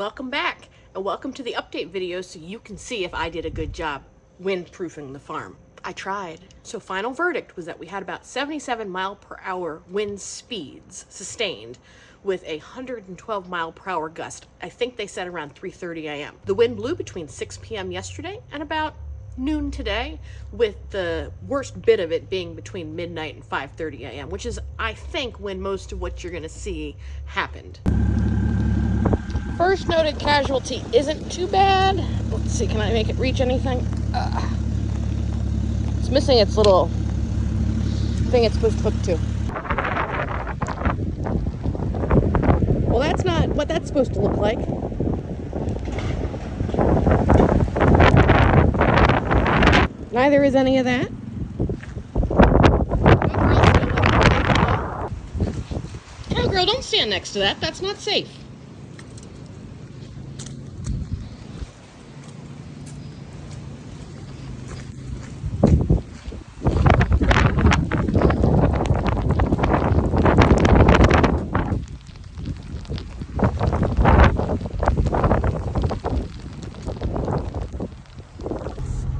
Welcome back, and welcome to the update video so you can see if I did a good job windproofing the farm. I tried. So final verdict was that we had about 77 mile per hour wind speeds sustained with a 112 mile per hour gust. I think they said around 3:30 a.m. The wind blew between 6 p.m. yesterday and about noon today, with the worst bit of it being between midnight and 5:30 a.m., which is, I think, when most of what you're going to see happened. First noted casualty isn't too bad. Let's see, can I make it reach anything? It's missing its little thing it's supposed to hook to. Well, that's not what that's supposed to look like. Neither is any of that. Cowgirl, don't stand next to that. That's not safe.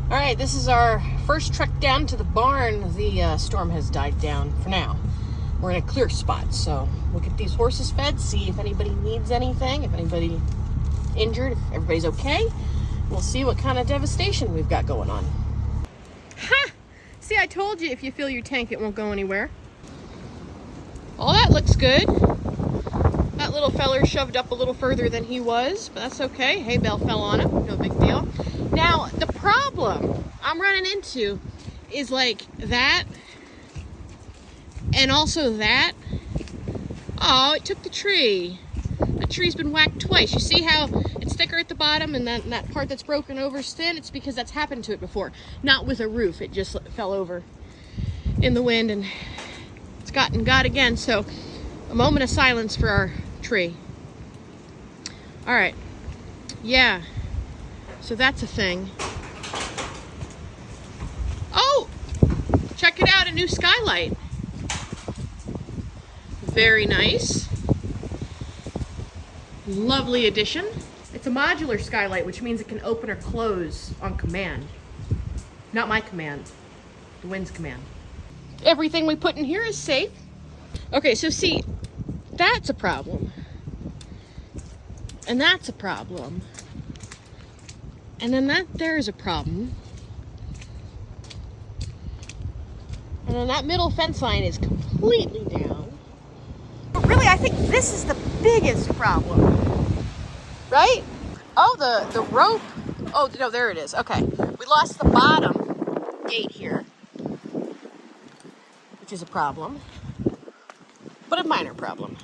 All right, this is our first trek down to the barn. The storm has died down for now. We're in a clear spot, so we'll get these horses fed, see if anybody needs anything, if anybody injured, if everybody's okay. We'll see what kind of devastation we've got going on. Ha! See, I told you if you fill your tank, it won't go anywhere. Well, that looks good. That little feller shoved up a little further than he was, but that's okay. Hay bale fell on him, no big deal. Now, the problem I'm running into is like that, and also that. Oh, it took the tree. The tree's been whacked twice. You see how it's thicker at the bottom and that part that's broken over is thin? It's because that's happened to it before. Not with a roof. It just fell over in the wind and it's got again. So a moment of silence for our tree. All right. Yeah. So that's a thing. Oh, check it out, a new skylight. Very nice. Lovely addition. It's a modular skylight, which means it can open or close on command. Not my command, the wind's command. Everything we put in here is safe. Okay, so see, that's a problem. And that's a problem. And then there's a problem. And then that middle fence line is completely down. But really, I think this is the biggest problem. Right? Oh, the rope. Oh, no, there it is. Okay. We lost the bottom gate here, which is a problem. But a minor problem.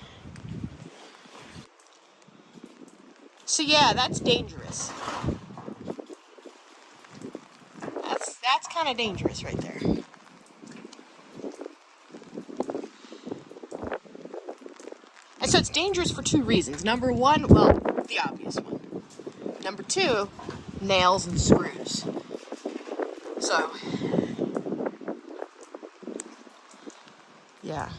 So yeah, that's dangerous. That's kind of dangerous right there. And so it's dangerous for two reasons. Number one, well, the obvious one. Number two, nails and screws. So, yeah.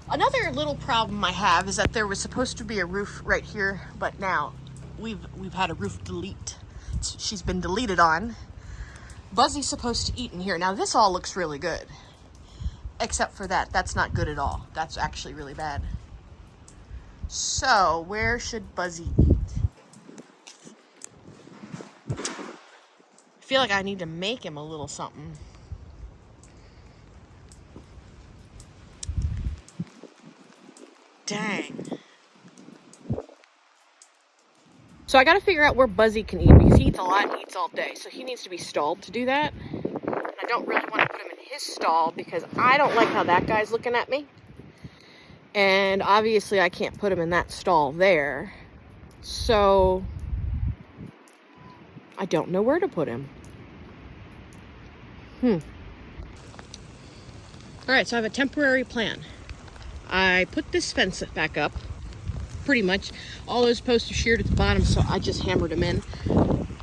Another little problem I have is that there was supposed to be a roof right here, but now we've had a roof delete. She's been deleted on. Buzzy's supposed to eat in here. Now this all looks really good. Except for that. That's not good at all. That's actually really bad. So, where should Buzzy eat? I feel like I need to make him a little something. Dang. So I got to figure out where Buzzy can eat, because he eats a lot and eats all day. So he needs to be stalled to do that. And I don't really want to put him in his stall because I don't like how that guy's looking at me. And obviously I can't put him in that stall there. So I don't know where to put him. All right, so I have a temporary plan. I put this fence back up. Pretty much all those posts are sheared at the bottom, so I just hammered them in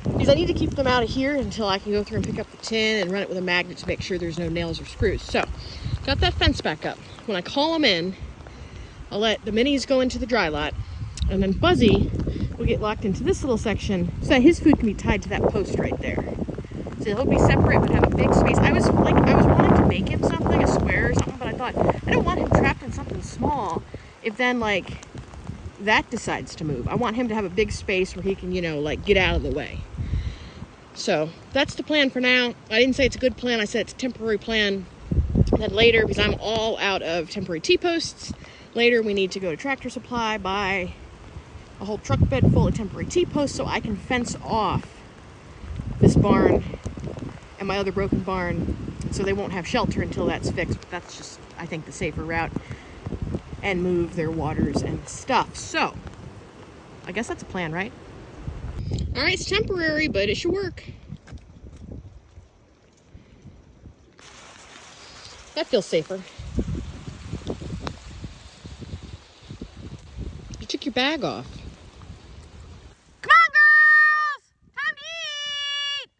because I need to keep them out of here until I can go through and pick up the tin and run it with a magnet to make sure there's no nails or screws. So got that fence back up. When I call them in, I'll let the minis go into the dry lot. And then Buzzy will get locked into this little section so that his food can be tied to that post right there. So he'll be separate but have a big space. I was wanting to make him something, a square or something, but I thought I don't want him trapped in something small if then like that decides to move. I want him to have a big space where he can, you know, like get out of the way. So that's the plan for now. I didn't say it's a good plan. I said it's a temporary plan. Then later, because I'm all out of temporary T-posts, later we need to go to Tractor Supply, buy a whole truck bed full of temporary T-posts so I can fence off this barn and my other broken barn so they won't have shelter until that's fixed. But that's just, I think, the safer route, and move their waters and stuff. So I guess that's a plan, right? All right, it's temporary, but it should work. That feels safer. You took your bag off. Come on, girls! Time to eat!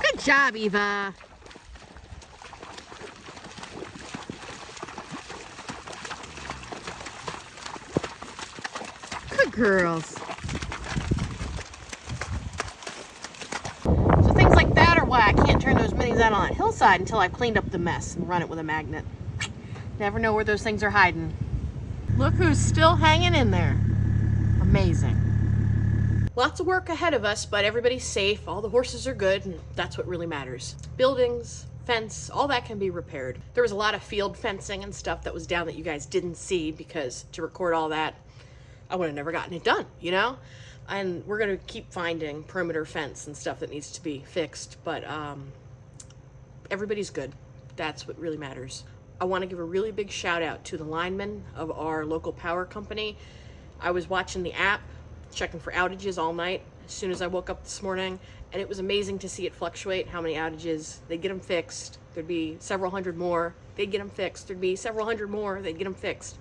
Good job, Eva. Good girls. So things like that are why I can't turn those minis out on that hillside until I've cleaned up the mess and run it with a magnet. Never know where those things are hiding. Look who's still hanging in there. Amazing. Lots of work ahead of us, but everybody's safe. All the horses are good, and that's what really matters. Buildings, fence, all that can be repaired. There was a lot of field fencing and stuff that was down that you guys didn't see because to record all that, I would have never gotten it done, you know? And we're gonna keep finding perimeter fence and stuff that needs to be fixed, but everybody's good. That's what really matters. I wanna give a really big shout out to the linemen of our local power company. I was watching the app, checking for outages all night as soon as I woke up this morning, and it was amazing to see it fluctuate, how many outages. They'd get them fixed, there'd be several hundred more, they'd get them fixed, there'd be several hundred more, they'd get them fixed.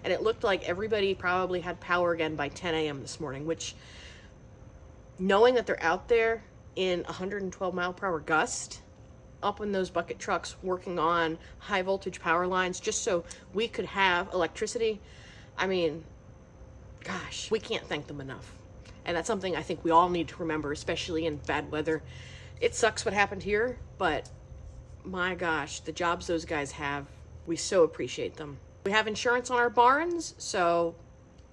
And it looked like everybody probably had power again by 10 a.m. this morning, which, knowing that they're out there in 112 mile per hour gust, up in those bucket trucks working on high voltage power lines just so we could have electricity, I mean, gosh, we can't thank them enough. And that's something I think we all need to remember, especially in bad weather. It sucks what happened here, but my gosh, the jobs those guys have, we so appreciate them. We have insurance on our barns, so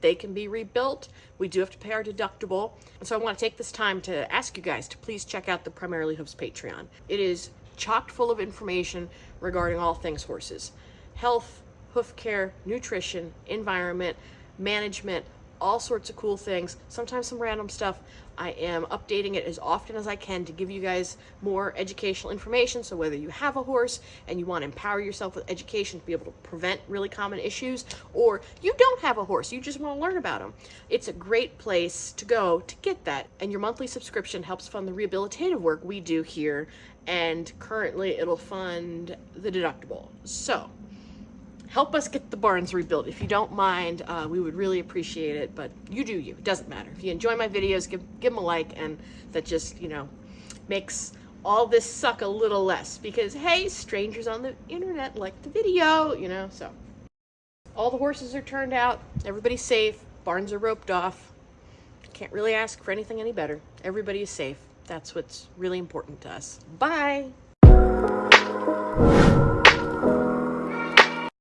they can be rebuilt. We do have to pay our deductible. And so I want to take this time to ask you guys to please check out the Primarily Hooves Patreon. It is chock full of information regarding all things horses. Health, hoof care, nutrition, environment, management, all sorts of cool things, sometimes some random stuff. I am updating it as often as I can to give you guys more educational information. So whether you have a horse and you want to empower yourself with education to be able to prevent really common issues, or you don't have a horse, you just want to learn about them, it's a great place to go to get that. And your monthly subscription helps fund the rehabilitative work we do here, and currently it'll fund the deductible. So help us get the barns rebuilt. If you don't mind, we would really appreciate it, but you do you. It doesn't matter. If you enjoy my videos, give them a like, and that just, you know, makes all this suck a little less because, hey, strangers on the internet like the video, you know, so. All the horses are turned out. Everybody's safe. Barns are roped off. Can't really ask for anything any better. Everybody is safe. That's what's really important to us. Bye.